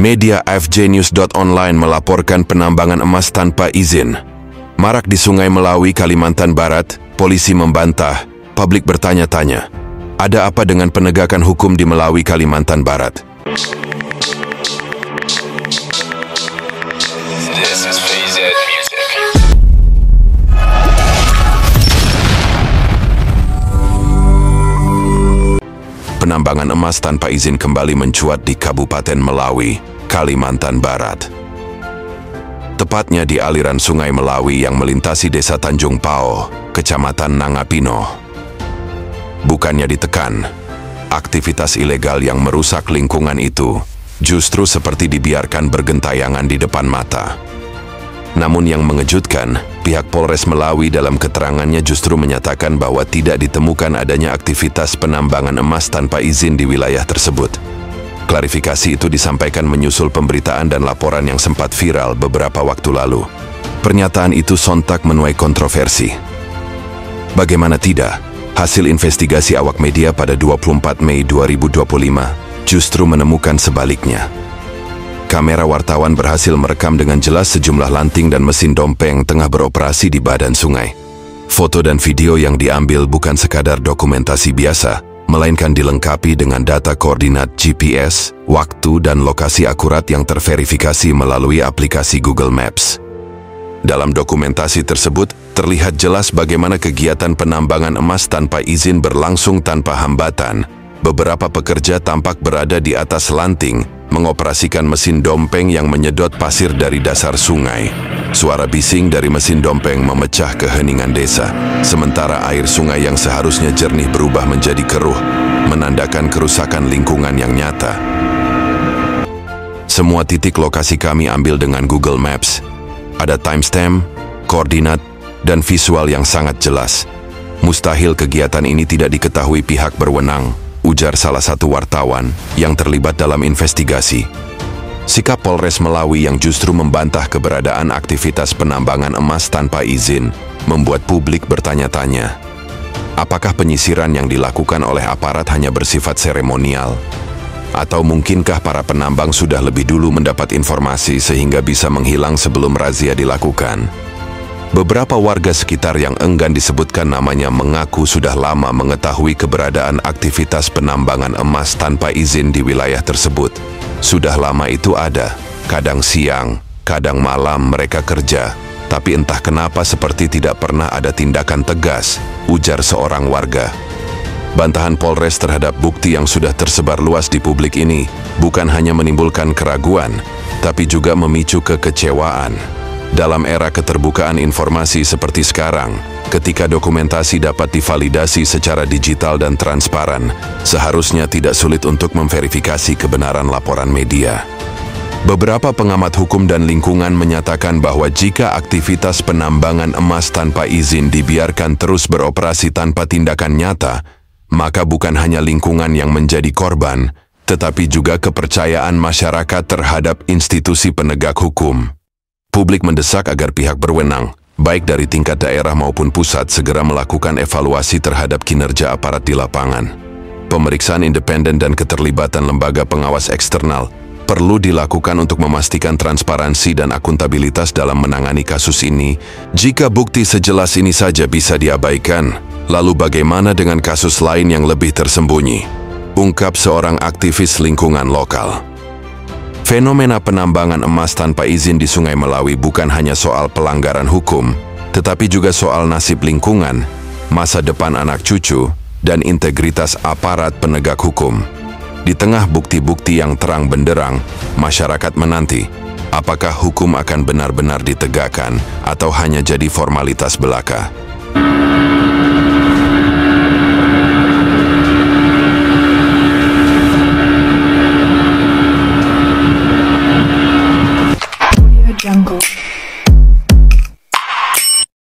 Media FJnews.online melaporkan penambangan emas tanpa izin. Marak di Sungai Melawi, Kalimantan Barat, polisi membantah, publik bertanya-tanya. Ada apa dengan penegakan hukum di Melawi, Kalimantan Barat? Penambangan emas tanpa izin kembali mencuat di Kabupaten Melawi, Kalimantan Barat. Tepatnya di aliran Sungai Melawi yang melintasi Desa Tanjung Pao, Kecamatan Nangapino. Bukannya ditekan, aktivitas ilegal yang merusak lingkungan itu justru seperti dibiarkan bergentayangan di depan mata. Namun yang mengejutkan, pihak Polres Melawi dalam keterangannya justru menyatakan bahwa tidak ditemukan adanya aktivitas penambangan emas tanpa izin di wilayah tersebut. Klarifikasi itu disampaikan menyusul pemberitaan dan laporan yang sempat viral beberapa waktu lalu. Pernyataan itu sontak menuai kontroversi. Bagaimana tidak, hasil investigasi awak media pada 24 Mei 2025 justru menemukan sebaliknya. Kamera wartawan berhasil merekam dengan jelas sejumlah lanting dan mesin dompeng tengah beroperasi di badan sungai. Foto dan video yang diambil bukan sekadar dokumentasi biasa, melainkan dilengkapi dengan data koordinat GPS, waktu dan lokasi akurat yang terverifikasi melalui aplikasi Google Maps. Dalam dokumentasi tersebut, terlihat jelas bagaimana kegiatan penambangan emas tanpa izin berlangsung tanpa hambatan. Beberapa pekerja tampak berada di atas lanting, mengoperasikan mesin dompeng yang menyedot pasir dari dasar sungai. Suara bising dari mesin dompeng memecah keheningan desa, sementara air sungai yang seharusnya jernih berubah menjadi keruh, menandakan kerusakan lingkungan yang nyata. Semua titik lokasi kami ambil dengan Google Maps. Ada timestamp, koordinat, dan visual yang sangat jelas. Mustahil kegiatan ini tidak diketahui pihak berwenang, ujar salah satu wartawan yang terlibat dalam investigasi. Sikap Polres Melawi yang justru membantah keberadaan aktivitas penambangan emas tanpa izin membuat publik bertanya-tanya. Apakah penyisiran yang dilakukan oleh aparat hanya bersifat seremonial? Atau mungkinkah para penambang sudah lebih dulu mendapat informasi sehingga bisa menghilang sebelum razia dilakukan? Beberapa warga sekitar yang enggan disebutkan namanya mengaku sudah lama mengetahui keberadaan aktivitas penambangan emas tanpa izin di wilayah tersebut. Sudah lama itu ada, kadang siang, kadang malam mereka kerja, tapi entah kenapa seperti tidak pernah ada tindakan tegas, ujar seorang warga. Bantahan Polres terhadap bukti yang sudah tersebar luas di publik ini bukan hanya menimbulkan keraguan, tapi juga memicu kekecewaan. Dalam era keterbukaan informasi seperti sekarang, ketika dokumentasi dapat divalidasi secara digital dan transparan, seharusnya tidak sulit untuk memverifikasi kebenaran laporan media. Beberapa pengamat hukum dan lingkungan menyatakan bahwa jika aktivitas penambangan emas tanpa izin dibiarkan terus beroperasi tanpa tindakan nyata, maka bukan hanya lingkungan yang menjadi korban, tetapi juga kepercayaan masyarakat terhadap institusi penegak hukum. Publik mendesak agar pihak berwenang, baik dari tingkat daerah maupun pusat, segera melakukan evaluasi terhadap kinerja aparat di lapangan. Pemeriksaan independen dan keterlibatan lembaga pengawas eksternal perlu dilakukan untuk memastikan transparansi dan akuntabilitas dalam menangani kasus ini. Jika bukti sejelas ini saja bisa diabaikan, lalu bagaimana dengan kasus lain yang lebih tersembunyi? Ungkap seorang aktivis lingkungan lokal. Fenomena penambangan emas tanpa izin di Sungai Melawi bukan hanya soal pelanggaran hukum, tetapi juga soal nasib lingkungan, masa depan anak cucu, dan integritas aparat penegak hukum. Di tengah bukti-bukti yang terang benderang, masyarakat menanti, apakah hukum akan benar-benar ditegakkan atau hanya jadi formalitas belaka?